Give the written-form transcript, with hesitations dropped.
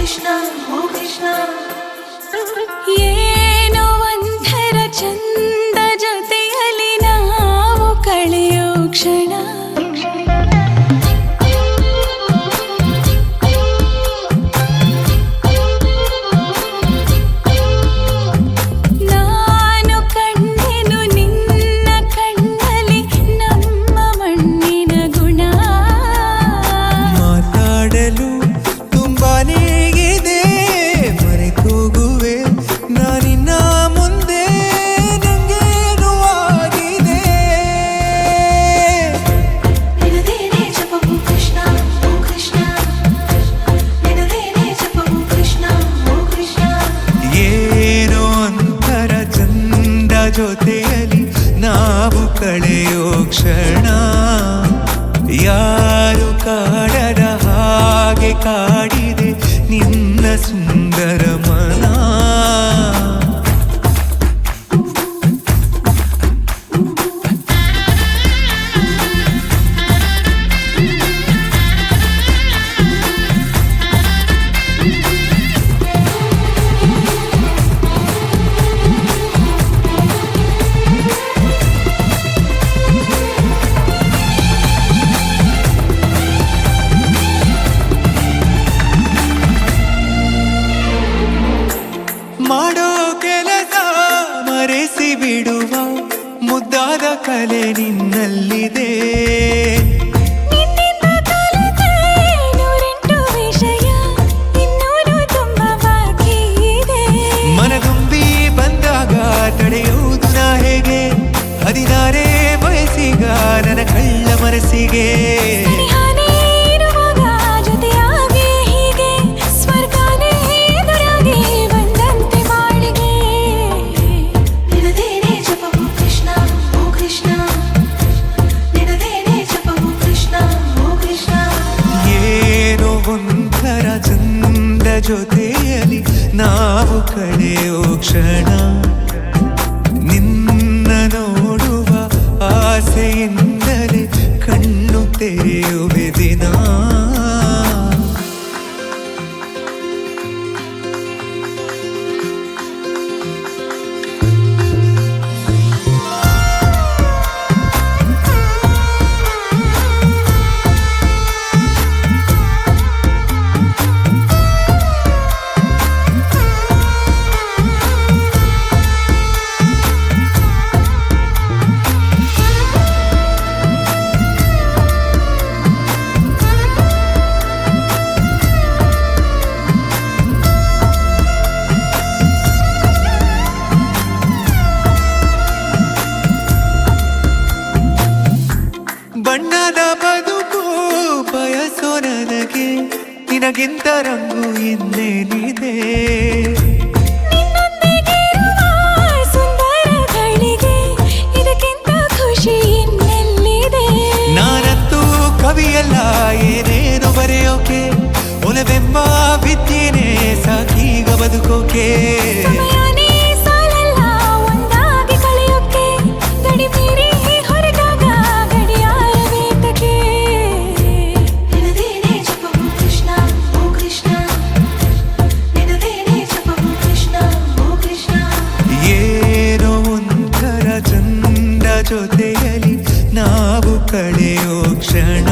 Krishna, oh Krishna. ಏನೋ ಒಂಥರ ಚಂದ ಜೊತೆಯಲ್ಲಿ ನಾವು ಕಳೆಯೋ ಕ್ಷಣ ನಾನು ಕಂಡೆನು ನಿನ್ನ ಕಣ್ಣಲ್ಲಿ ನಮ್ಮ ಮಣ್ಣಿನ ಗುಣ ಮಾತಾಡಲು ತುಂಬಾನೇ ಇದೆ ಮರೆತೋಗುವೆ ನಾನಿನ್ನ ಮುಂದೆ ನಂಗೇನು ಆಗಿದೆ ನಿನದೇನೆ ಜಪವು ಕೃಷ್ಣ ಓ ಕೃಷ್ಣ ನಿನದೇನೆ ಜಪವು ಕೃಷ್ಣ ಓ ಕೃಷ್ಣ ಏನೋ ಒಂಥರ ಚಂದ ಜೊತೆಯಲ್ಲಿ ನಾವು ಕಳೆಯೋ ಕ್ಷಣ ಯಾರು ಕಾಡದ ಹಾಗೆ ಕಾಡಿದೆ ನಿನ್ನ ಸುಂದರ ಮನ ಮಾಡೋ ಕೆಲಸ ಮರೆಸಿ ಬಿಡುವ ಮುದ್ದಾದ ಕಲೆ ನಿನ್ನಲ್ಲಿದೆ ನಿನ್ನಿಂದ ಕಲಿತೆ ನೂರೆಂಟು ವಿಷಯ ಇನ್ನೂರು ತುಂಬ ಬಾಕಿ ಇದೆ ಮನಗುಂಬಿ ಬಂದಾಗ ತಡೆಯುವುದು ನಾ ಹೇಗೆ 16 ವಯಸ್ಸಿಗ ನನ್ನ ಕಳ್ಳ ಮನಸ್ಸಿಗೆ ಸನಿಹಾನೇ ಇರುವಾಗ ಜೊತೆಯಾಗಿ ಹೀಗೆ ಸ್ವರ್ಗನೇ ಎದುರಾಗಿ ಬಂದಂತೆ ಬಾಳಿಗೆ ನಿನದೇನೆ ಜಪವು ಕೃಷ್ಣ ಓ ಕೃಷ್ಣ ನಿನದೇನೆ ಜಪವು ಕೃಷ್ಣ ಓ ಕೃಷ್ಣ ಏನೋ ಒಂಥರ ಚಂದ ಜೊತೆಯಲ್ಲಿ ನಾವು ಕಳೆಯೋ ಕ್ಷಣ ನಿನ್ನ ನೋಡುವ ಆಸೆಯಿಂದಲೇ ಕಣ್ಣು ತೆರೆಯುವೆ ದಿನ ಬಣ್ಣದ ಬದುಕು ಬಯಸೋ ನನಗೆ ನಿನಗಿಂತ ರಂಗು ಇನ್ನೇನಿದೆ ನಿನ್ನೊಂದಿಗಿರುವ ಸುಂದರಗಳಿಗೆ ಇದಕ್ಕಿಂತ ಖುಷಿ ಇನ್ನೆಲ್ಲಿದೆ ನಾನಂತೂ ಕವಿಯಲ್ಲ ಏನೇನು ಬರೆಯೋಕೆ ಒಲವೆಂಬ ವಿದ್ಯೆನೇ ಸಾಕೀಗ ಬದುಕೋಕೆ ಸಮಯನೇ ಸಾಲಲ್ಲ ಒಂದಾಗಿ ಕಳೆಯೋಕೆ ಗಡಿ ಮೀರಿ ಹೊರಟಾಗ ಗಡಿಯಾರ ಬೇಕಕ್ಕೆ ನಿನದೇನೆ ಜಪವು ಕೃಷ್ಣ ಓ ಕೃಷ್ಣ ನಿನದೇನೆ ಜಪವು ಕೃಷ್ಣ ಓ ಕೃಷ್ಣ ಏನೋ ಒಂಥರ ಚಂದ ಜೊತೆಯಲ್ಲಿ ನಾವು ಕಳೆಯೋ ಕ್ಷಣ